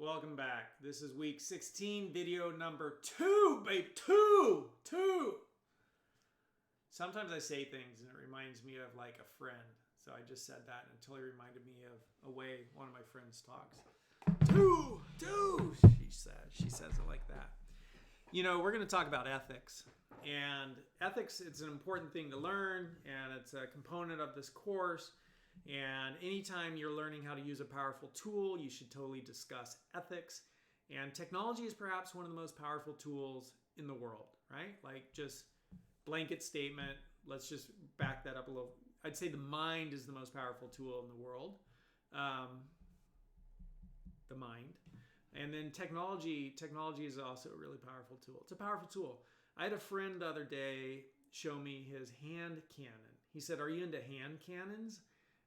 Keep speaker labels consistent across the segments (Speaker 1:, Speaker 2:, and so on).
Speaker 1: Welcome back. This is week 16, video number 2, babe. Two. Sometimes I say things and it reminds me of like a friend. So I just said that until he reminded me of a way one of my friends talks. Two, she says. She says it like that. You know, we're going to talk about ethics. And ethics, it's an important thing to learn, and it's a component of this course. And anytime you're learning how to use a powerful tool, you should totally discuss ethics. And technology is perhaps one of the most powerful tools in the world, right? Like just blanket statement. Let's just back that up a little. I'd say the mind is the most powerful tool in the world. The mind. And then technology is also a really powerful tool. It's a powerful tool. I had a friend the other day show me his hand cannon. He said, "Are you into hand cannons?"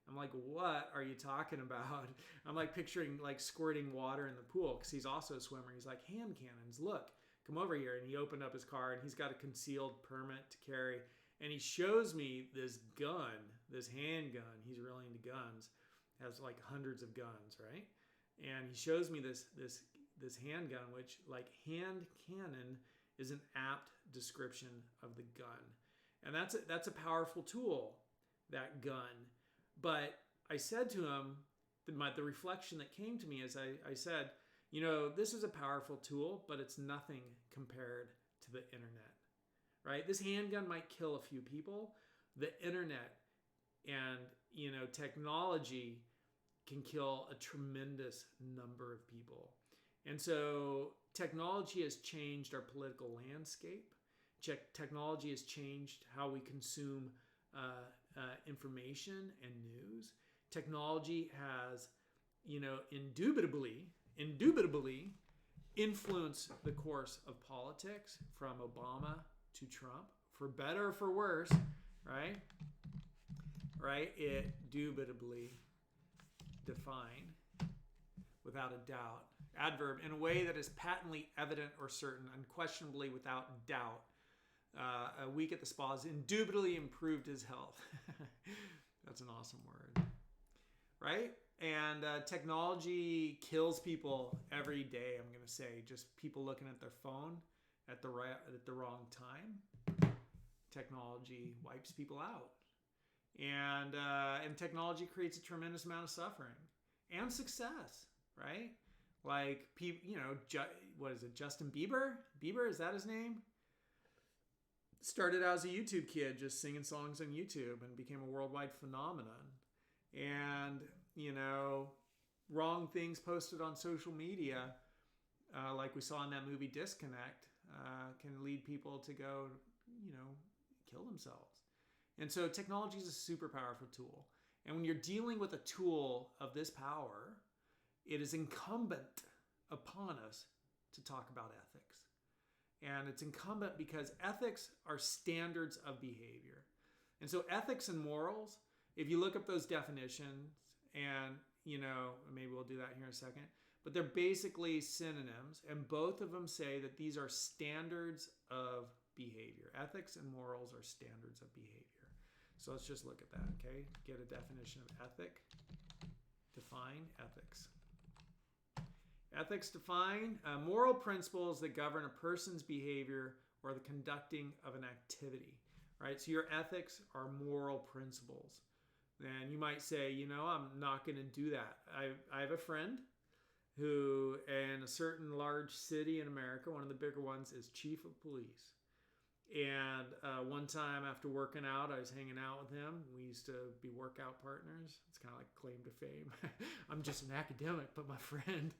Speaker 1: I'm like, "What are you talking about?" I'm like picturing like squirting water in the pool because he's also a swimmer. He's like, "Hand cannons, look, come over here." And he opened up his car and he's got a concealed permit to carry. And he shows me this gun, this handgun. He's really into guns. Has like hundreds of guns, right? And he shows me this handgun, which like hand cannon is an apt description of the gun. And that's a powerful tool, that gun. But I said to him, the reflection that came to me is I said, you know, this is a powerful tool, but it's nothing compared to the internet, right? This handgun might kill a few people. The internet and, you know, technology can kill a tremendous number of people. And so technology has changed our political landscape. Technology has changed how we consume information and news. Technology has, you know, indubitably influenced the course of politics from Obama to Trump, for better or for worse, right? Right? It dubitably defined, without a doubt, adverb in a way that is patently evident or certain, unquestionably without doubt. A week at the spa has indubitably improved his health. That's an awesome word, right? And technology kills people every day. I'm going to say just people looking at their phone at the wrong time. Technology wipes people out, and technology creates a tremendous amount of suffering and success, right? Like people, you know, what is it? Justin Bieber? Is that his name? Started out as a YouTube kid just singing songs on YouTube and became a worldwide phenomenon. And, you know, wrong things posted on social media, like we saw in that movie Disconnect, can lead people to go, you know, kill themselves. And so technology is a super powerful tool. And when you're dealing with a tool of this power, it is incumbent upon us to talk about ethics. And it's incumbent because ethics are standards of behavior. And so ethics and morals, if you look up those definitions, and, you know, maybe we'll do that here in a second, but they're basically synonyms, and both of them say that these are standards of behavior. Ethics and morals are standards of behavior. So let's just look at that, okay? Get a definition of ethic. Define ethics. Ethics define moral principles that govern a person's behavior or the conducting of an activity, right? So your ethics are moral principles. And you might say, you know, I'm not going to do that. I have a friend who, in a certain large city in America, one of the bigger ones, is chief of police. And one time after working out, I was hanging out with him. We used to be workout partners. It's kind of like claim to fame. I'm just an academic, but my friend,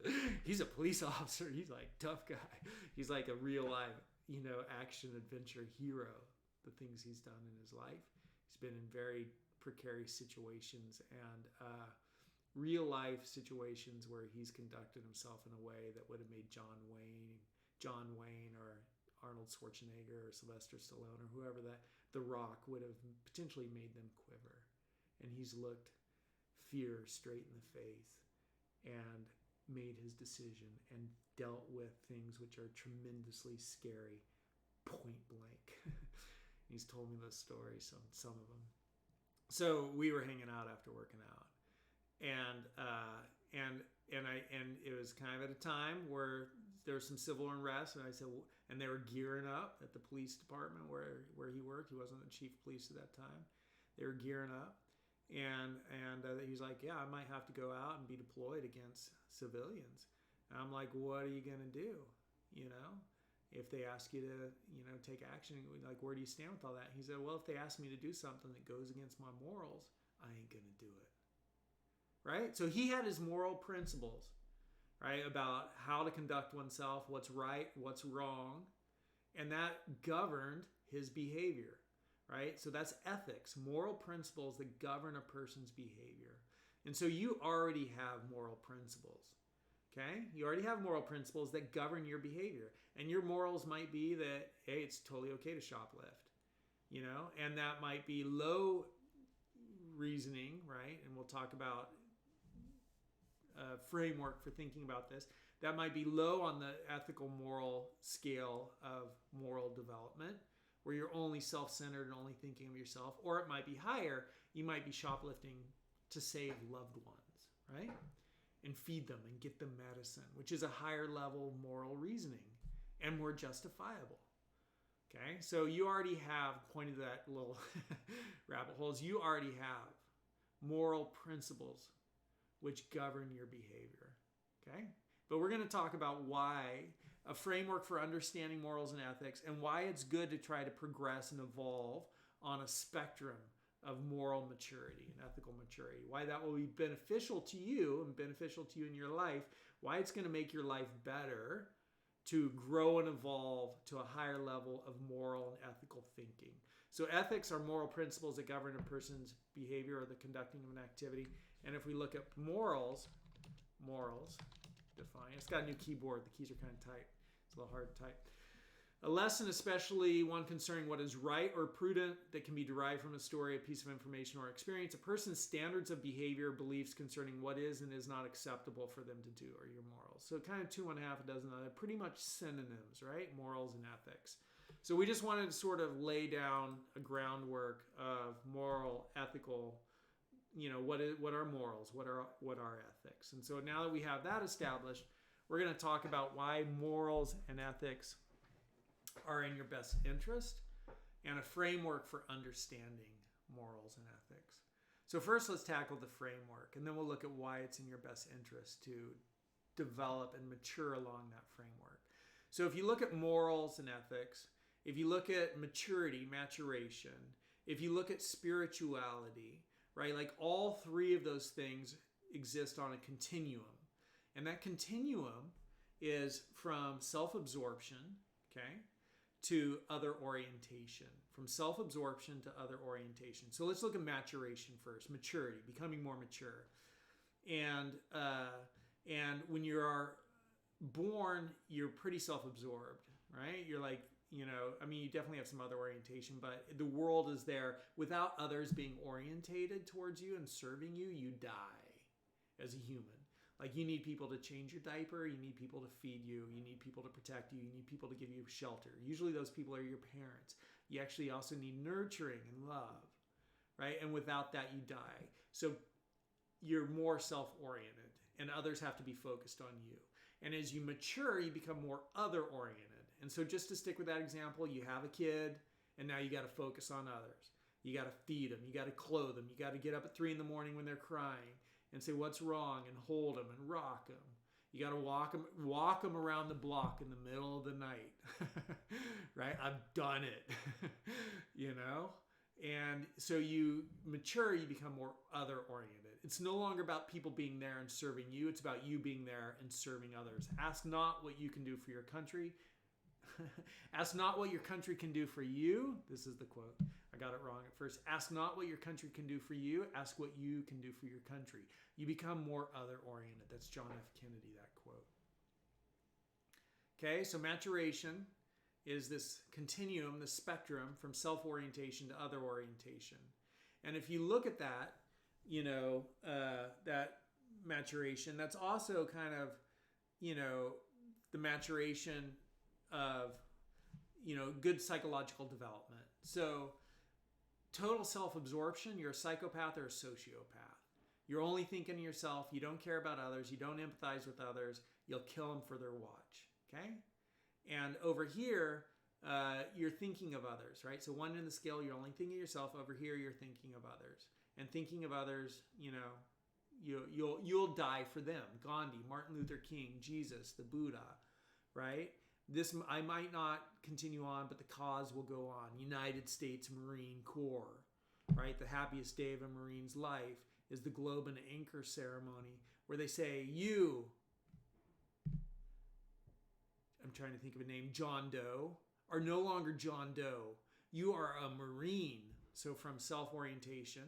Speaker 1: he's a police officer. He's like tough guy. He's like a real life, you know, action adventure hero. The things he's done in his life. He's been in very precarious situations and real life situations where he's conducted himself in a way that would have made John Wayne or Arnold Schwarzenegger or Sylvester Stallone or whoever that The Rock would have potentially made them quiver. And he's looked fear straight in the face and made his decision and dealt with things which are tremendously scary, point blank. He's told me those stories, some of them. So we were hanging out after working out. And and it was kind of at a time where there was some civil unrest, and I said, and they were gearing up at the police department where he worked. He wasn't the chief of police at that time. They were gearing up, and he was like, yeah, I might have to go out and be deployed against civilians. And I'm like, what are you gonna do? You know, if they ask you to, take action, like, where do you stand with all that? He said, well, if they ask me to do something that goes against my morals, I ain't gonna do it. Right? So he had his moral principles, right, about how to conduct oneself, what's right, what's wrong, and that governed his behavior, right? So that's ethics, moral principles that govern a person's behavior. And so you already have moral principles, okay? You already have moral principles that govern your behavior. And your morals might be that, hey, it's totally okay to shoplift, and that might be low reasoning, right? And we'll talk about framework for thinking about this. That might be low on the ethical moral scale of moral development, where you're only self-centered and only thinking of yourself. Or it might be higher. You might be shoplifting to save loved ones, right? And feed them and get them medicine, which is a higher level of moral reasoning and more justifiable. Okay, so you already have, pointed to that little rabbit holes, you already have moral principles which govern your behavior. Okay? But we're going to talk about why, a framework for understanding morals and ethics, and why it's good to try to progress and evolve on a spectrum of moral maturity and ethical maturity. Why that will be beneficial to you and beneficial to you in your life. Why it's going to make your life better to grow and evolve to a higher level of moral and ethical thinking. So ethics are moral principles that govern a person's behavior or the conducting of an activity. And if we look at morals define. It's got a new keyboard. The keys are kind of tight. It's a little hard to type. A lesson, especially one concerning what is right or prudent, that can be derived from a story, a piece of information, or experience. A person's standards of behavior, beliefs concerning what is and is not acceptable for them to do, are your morals. So kind of 2 1/2 a dozen other, pretty much synonyms, right? Morals and ethics. So we just wanted to sort of lay down a groundwork of moral, ethical, what are morals, what are ethics. And so now that we have that established, we're going to talk about why morals and ethics are in your best interest, and a framework for understanding morals and ethics. So first, let's tackle the framework, and then we'll look at why it's in your best interest to develop and mature along that framework. So if you look at morals and ethics, if you look at maturity, maturation, if you look at spirituality, right, like all three of those things exist on a continuum. And that continuum is from self-absorption, okay, to other orientation, from self-absorption to other orientation. So let's look at maturation first, maturity, becoming more mature. And when you are born, you're pretty self-absorbed, right? You're like, you definitely have some other orientation, but the world is there. Without others being orientated towards you and serving you, you die as a human. Like, you need people to change your diaper, you need people to feed you, you need people to protect you, you need people to give you shelter. Usually those people are your parents. You actually also need nurturing and love, right? And without that, you die. So you're more self-oriented, and others have to be focused on you. And as you mature, you become more other-oriented. And so just to stick with that example, you have a kid, and now you got to focus on others. You got to feed them, you got to clothe them, you got to get up at 3 a.m. when they're crying and say what's wrong and hold them and rock them. You got to walk them around the block in the middle of the night, right? I've done it, And so you mature, you become more other-oriented. It's no longer about people being there and serving you. It's about you being there and serving others. Ask not what you can do for your country. Ask not what your country can do for you. This is the quote. I got it wrong at first. Ask not what your country can do for you. Ask what you can do for your country. You become more other-oriented. That's John F. Kennedy, that quote. Okay, so maturation is this continuum, the spectrum from self-orientation to other orientation. And if you look at that, that maturation, that's also kind of, the maturation of, good psychological development. So total self-absorption, you're a psychopath or a sociopath. you're only thinking of yourself, you don't care about others, you don't empathize with others, you'll kill them for their watch. Okay? And over here, you're thinking of others, right? So 1 in the scale, you're only thinking of yourself. Over here, you're thinking of others. And thinking of others, you'll die for them. Gandhi, Martin Luther King, Jesus, the Buddha, right? This, I might not continue on, but the cause will go on. United States Marine Corps, right? The happiest day of a Marine's life is the Globe and Anchor ceremony, where they say, you, I'm trying to think of a name, John Doe, are no longer John Doe. You are a Marine. So from self-orientation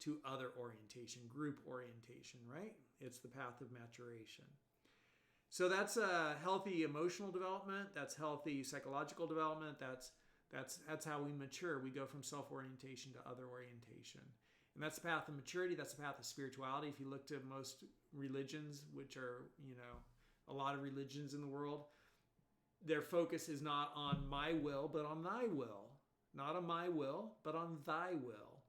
Speaker 1: to other orientation, group orientation, right? It's the path of maturation. So that's a healthy emotional development. That's healthy psychological development. That's how we mature. We go from self-orientation to other orientation. And that's the path of maturity. That's the path of spirituality. If you look to most religions, which are, a lot of religions in the world, their focus is not on my will, but on thy will. Not on my will, but on thy will,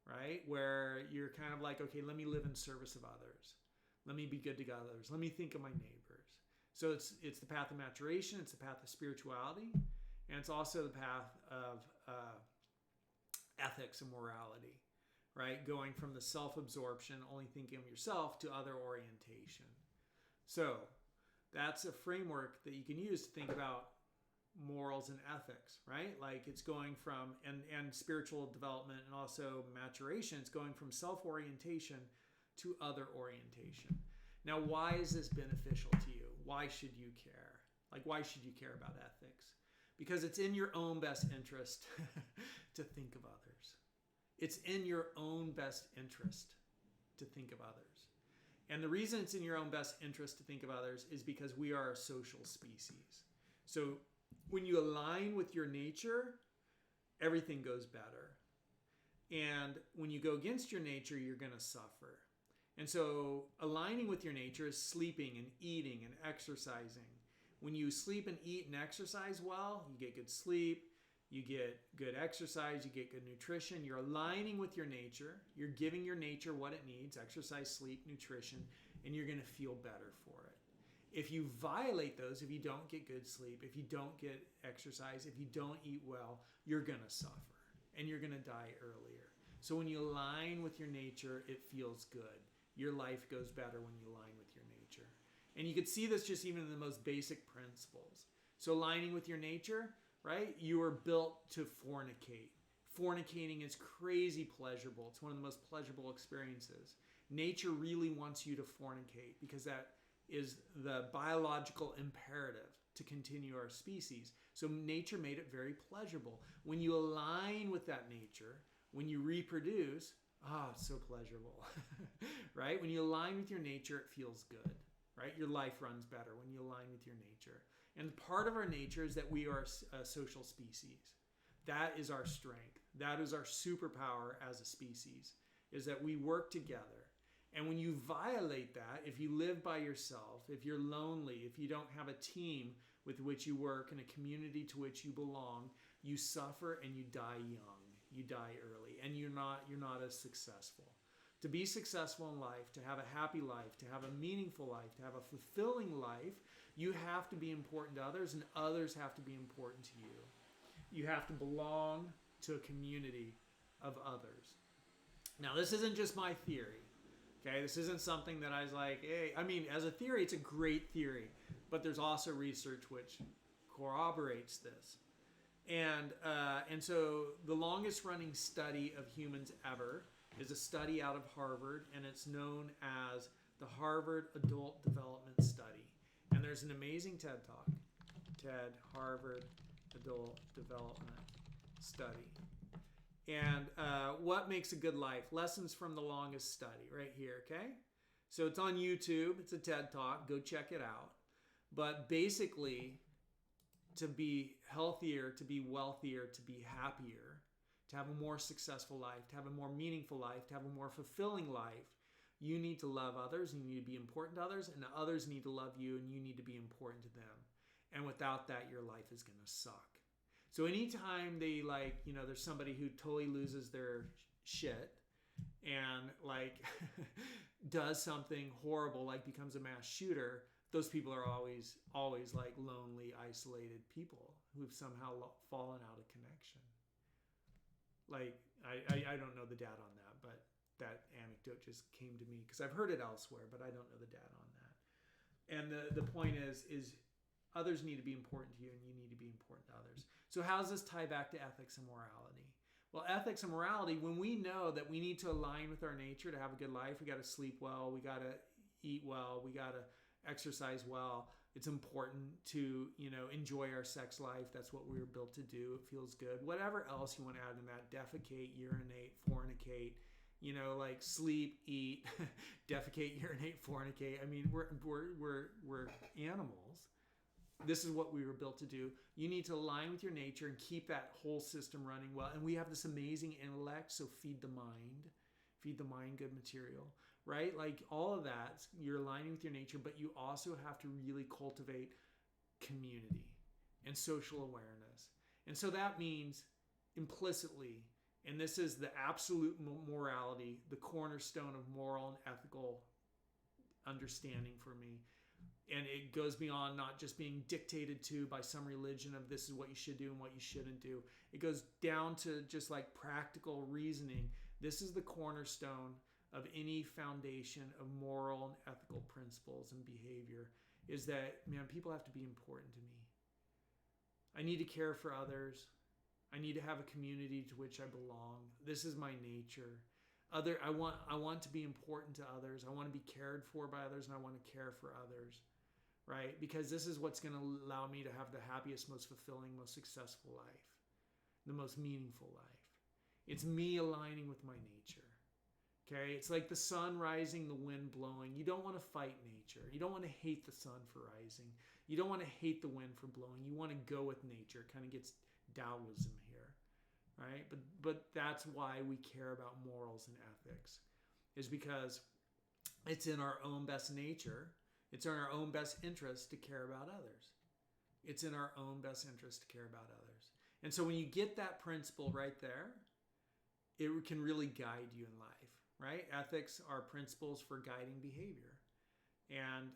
Speaker 1: right? Where you're kind of like, okay, let me live in service of others. Let me be good to others. Let me think of my neighbors. So it's the path of maturation. It's the path of spirituality. And it's also the path of ethics and morality, right? Going from the self-absorption, only thinking of yourself, to other orientation. So that's a framework that you can use to think about morals and ethics, right? Like it's going from, and spiritual development and also maturation, it's going from self-orientation to other orientation. Now, why is this beneficial to you? Why should you care? Like, why should you care about ethics? Because it's in your own best interest to think of others. It's in your own best interest to think of others. And the reason it's in your own best interest to think of others is because we are a social species. So when you align with your nature, everything goes better. And when you go against your nature, you're going to suffer. And so aligning with your nature is sleeping and eating and exercising. When you sleep and eat and exercise well, you get good sleep, you get good exercise, you get good nutrition. You're aligning with your nature. You're giving your nature what it needs, exercise, sleep, nutrition, and you're going to feel better for it. If you violate those, if you don't get good sleep, if you don't get exercise, if you don't eat well, you're going to suffer and you're going to die earlier. So when you align with your nature, it feels good. Your life goes better when you align with your nature. And you could see this just even in the most basic principles. So aligning with your nature, right? You are built to fornicate. Fornicating is crazy pleasurable. It's one of the most pleasurable experiences. Nature really wants you to fornicate because that is the biological imperative to continue our species. So nature made it very pleasurable. When you align with that nature, when you reproduce, it's so pleasurable, right? When you align with your nature, it feels good, right? Your life runs better when you align with your nature. And part of our nature is that we are a social species. That is our strength. That is our superpower as a species, is that we work together. And when you violate that, if you live by yourself, if you're lonely, if you don't have a team with which you work and a community to which you belong, you suffer and you die young. You die early, and you're not as successful. To be successful in life, to have a happy life, to have a meaningful life, to have a fulfilling life, you have to be important to others, and others have to be important to you. You have to belong to a community of others. Now, this isn't just my theory. Okay, this isn't something that I was like, hey, I mean, as a theory, it's a great theory, but there's also research which corroborates this. And so the longest running study of humans ever is a study out of Harvard, and it's known as the Harvard Adult Development Study. And there's an amazing TED Talk, Harvard Adult Development Study. And what makes a good life? Lessons from the longest study right here, okay? So it's on YouTube. It's a TED Talk. Go check it out. But basically, to be healthier, to be wealthier, to be happier, to have a more successful life, to have a more meaningful life, to have a more fulfilling life, you need to love others, and you need to be important to others, and others need to love you, and you need to be important to them. And without that, your life is going to suck. So anytime they there's somebody who totally loses their shit and does something horrible, like becomes a mass shooter, those people are always like lonely, isolated people who've somehow fallen out of connection. Like, I don't know the data on that, but that anecdote just came to me because I've heard it elsewhere, but I don't know the data on that. And the point is others need to be important to you, and you need to be important to others. So how does this tie back to ethics and morality? Well, ethics and morality, when we know that we need to align with our nature to have a good life, we got to sleep well, we got to eat well, we got to exercise well. It's important to, enjoy our sex life. That's what we were built to do. It feels good. Whatever else you want to add in that, defecate, urinate, fornicate, like sleep, eat, defecate, urinate, fornicate. I mean, we're animals. This is what we were built to do. You need to align with your nature and keep that whole system running well. And we have this amazing intellect, so feed the mind good material, right? Like all of that, you're aligning with your nature, but you also have to really cultivate community and social awareness. And so that means implicitly, and this is the absolute morality, the cornerstone of moral and ethical understanding for me. And it goes beyond not just being dictated to by some religion of this is what you should do and what you shouldn't do. It goes down to just like practical reasoning. This is the cornerstone of any foundation of moral and ethical principles and behavior, is that, man, people have to be important to me. I need to care for others. I need to have a community to which I belong. This is my nature. I want to be important to others. I want to be cared for by others, and I want to care for others, right? Because this is what's going to allow me to have the happiest, most fulfilling, most successful life, the most meaningful life. It's me aligning with my nature. Okay? It's like the sun rising, the wind blowing. You don't want to fight nature. You don't want to hate the sun for rising. You don't want to hate the wind for blowing. You want to go with nature. It kind of gets Taoism here, right? But that's why we care about morals and ethics, is because it's in our own best nature. It's in our own best interest to care about others. It's in our own best interest to care about others. And so when you get that principle right there, it can really guide you in life, right? Ethics are principles for guiding behavior. And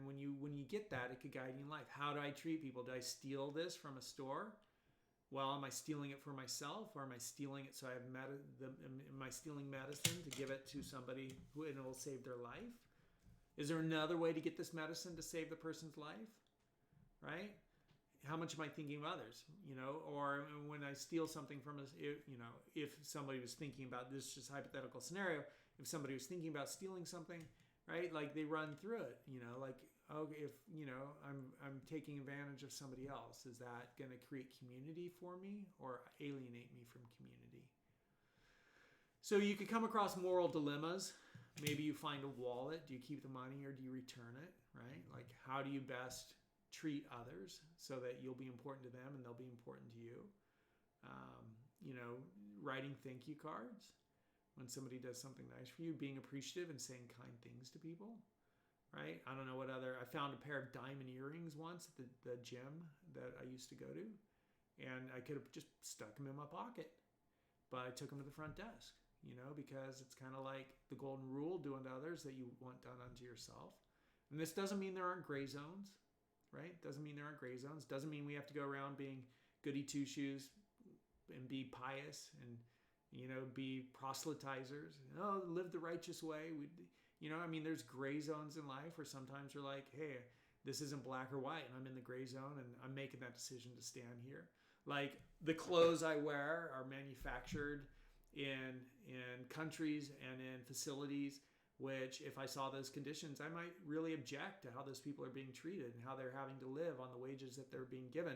Speaker 1: when you get that, it could guide you in life. How do I treat people? Do I steal this from a store? Well, am I stealing it for myself, or am I stealing it so I have am I stealing medicine to give it to somebody who it will save their life? Is there another way to get this medicine to save the person's life? Right? How much am I thinking of others? Or when I steal something from us, if somebody was thinking about this, just hypothetical scenario, if somebody was thinking about stealing something, right? Like they run through it, like, okay, if, I'm taking advantage of somebody else, is that going to create community for me or alienate me from community? So you could come across moral dilemmas. Maybe you find a wallet. Do you keep the money or do you return it, right? Like, how do you best treat others so that you'll be important to them and they'll be important to you? Writing thank you cards when somebody does something nice for you, being appreciative and saying kind things to people, right? I don't know what other, I found a pair of diamond earrings once at the gym that I used to go to, and I could have just stuck them in my pocket, but I took them to the front desk, because it's kind of like the golden rule, do unto others that you want done unto yourself. And this doesn't mean there aren't gray zones, right? Doesn't mean there aren't gray zones. Doesn't mean we have to go around being goody two-shoes and be pious and, be proselytizers. Live the righteous way. There's gray zones in life where sometimes we're like, hey, this isn't black or white, and I'm in the gray zone, and I'm making that decision to stand here. Like, the clothes I wear are manufactured in countries and in facilities which, if I saw those conditions, I might really object to how those people are being treated and how they're having to live on the wages that they're being given.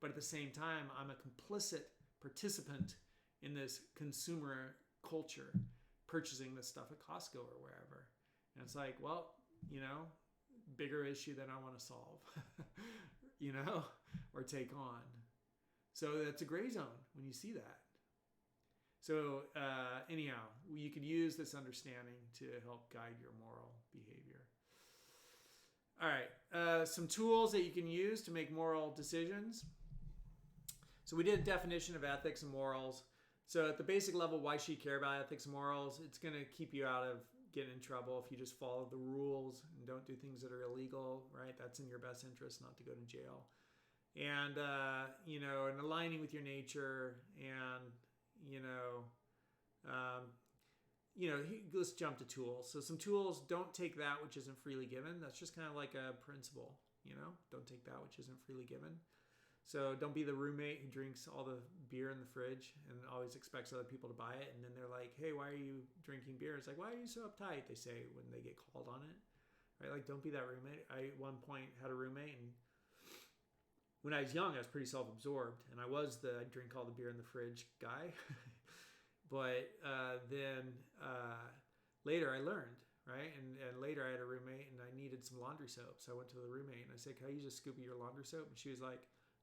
Speaker 1: But at the same time, I'm a complicit participant in this consumer culture, purchasing this stuff at Costco or wherever. And it's like, well, bigger issue that I want to solve, or take on. So that's a gray zone when you see that. So anyhow, you could use this understanding to help guide your moral behavior. All right, some tools that you can use to make moral decisions. So we did a definition of ethics and morals. So at the basic level, why should you care about ethics and morals? It's going to keep you out of get in trouble if you just follow the rules and don't do things that are illegal, right? That's in your best interest not to go to jail. And, and aligning with your nature and, let's jump to tools. So some tools, don't take that which isn't freely given. That's just kind of like a principle, don't take that which isn't freely given. So don't be the roommate who drinks all the beer in the fridge and always expects other people to buy it. And then they're like, hey, why are you drinking beer? It's like, why are you so uptight? They say when they get called on it, right? Like, don't be that roommate. I at one point had a roommate, and when I was young, I was pretty self-absorbed, and I was the drink all the beer in the fridge guy. But then later I learned, right? And later I had a roommate, and I needed some laundry soap. So I went to the roommate, and I said, can I use a scoop of your laundry soap? And she was like,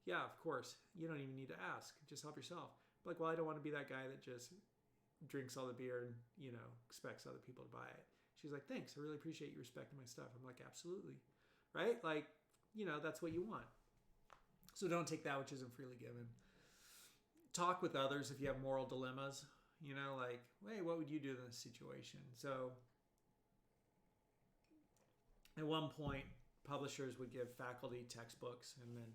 Speaker 1: yeah, of course. You don't even need to ask. Just help yourself. I'm like, well, I don't want to be that guy that just drinks all the beer and, expects other people to buy it. She's like, thanks. I really appreciate you respecting my stuff. I'm like, absolutely. Right? Like, that's what you want. So don't take that which isn't freely given. Talk with others if you have moral dilemmas. Like, hey, what would you do in this situation? So at one point, publishers would give faculty textbooks, and then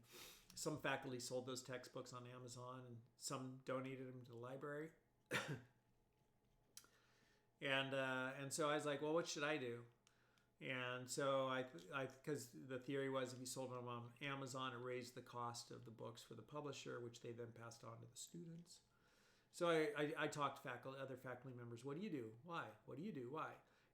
Speaker 1: some faculty sold those textbooks on Amazon, and some donated them to the library. And so I was like, well, what should I do? And so I because the theory was if you sold them on Amazon, it raised the cost of the books for the publisher, which they then passed on to the students. So I talked to other faculty members. What do you do? Why? What do you do? Why?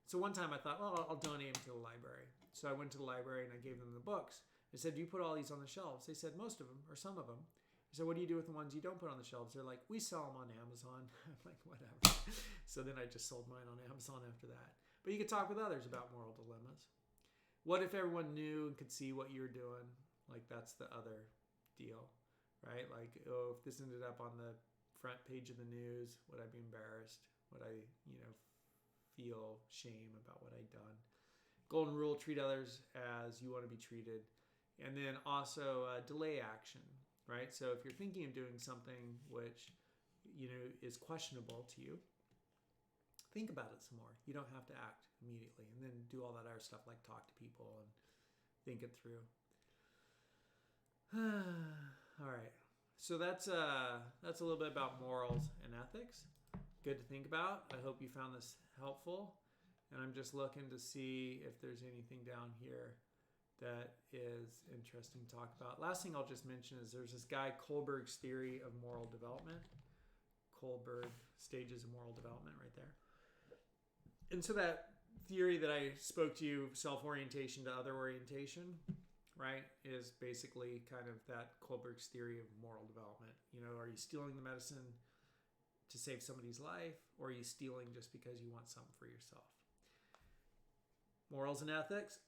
Speaker 1: So one time I thought, well, I'll donate them to the library. So I went to the library and I gave them the books. I said, do you put all these on the shelves? They said, most of them, or some of them. I said, what do you do with the ones you don't put on the shelves? They're like, we sell them on Amazon. I'm like, whatever. So then I just sold mine on Amazon after that. But you could talk with others about moral dilemmas. What if everyone knew and could see what you're doing? Like, that's the other deal, right? Like, oh, if this ended up on the front page of the news, would I be embarrassed? Would I, feel shame about what I'd done? Golden rule, treat others as you want to be treated. And then also delay action, right? So if you're thinking of doing something which, is questionable to you, think about it some more. You don't have to act immediately, and then do all that other stuff like talk to people and think it through. All right. So that's a little bit about morals and ethics. Good to think about. I hope you found this helpful. And I'm just looking to see if there's anything down here that is interesting to talk about. Last thing I'll just mention is there's this guy, Kohlberg's theory of moral development. Kohlberg, stages of moral development, right there. And so that theory that I spoke to you, self-orientation to other orientation, right, is basically kind of that Kohlberg's theory of moral development. Are you stealing the medicine to save somebody's life, or are you stealing just because you want something for yourself? Morals and ethics.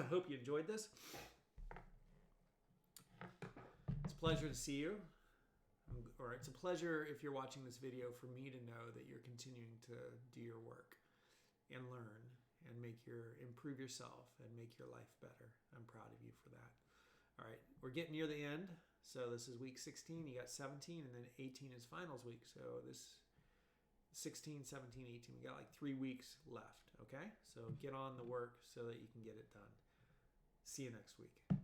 Speaker 1: Hope you enjoyed this. It's a pleasure to see you. Or it's a pleasure, if you're watching this video, for me to know that you're continuing to do your work and learn and improve yourself and make your life better. I'm proud of you for that. All right, we're getting near the end. So this is week 16. You got 17, and then 18 is finals week. So this 16, 17, 18. We got like 3 weeks left, okay? So get on the work so that you can get it done. See you next week.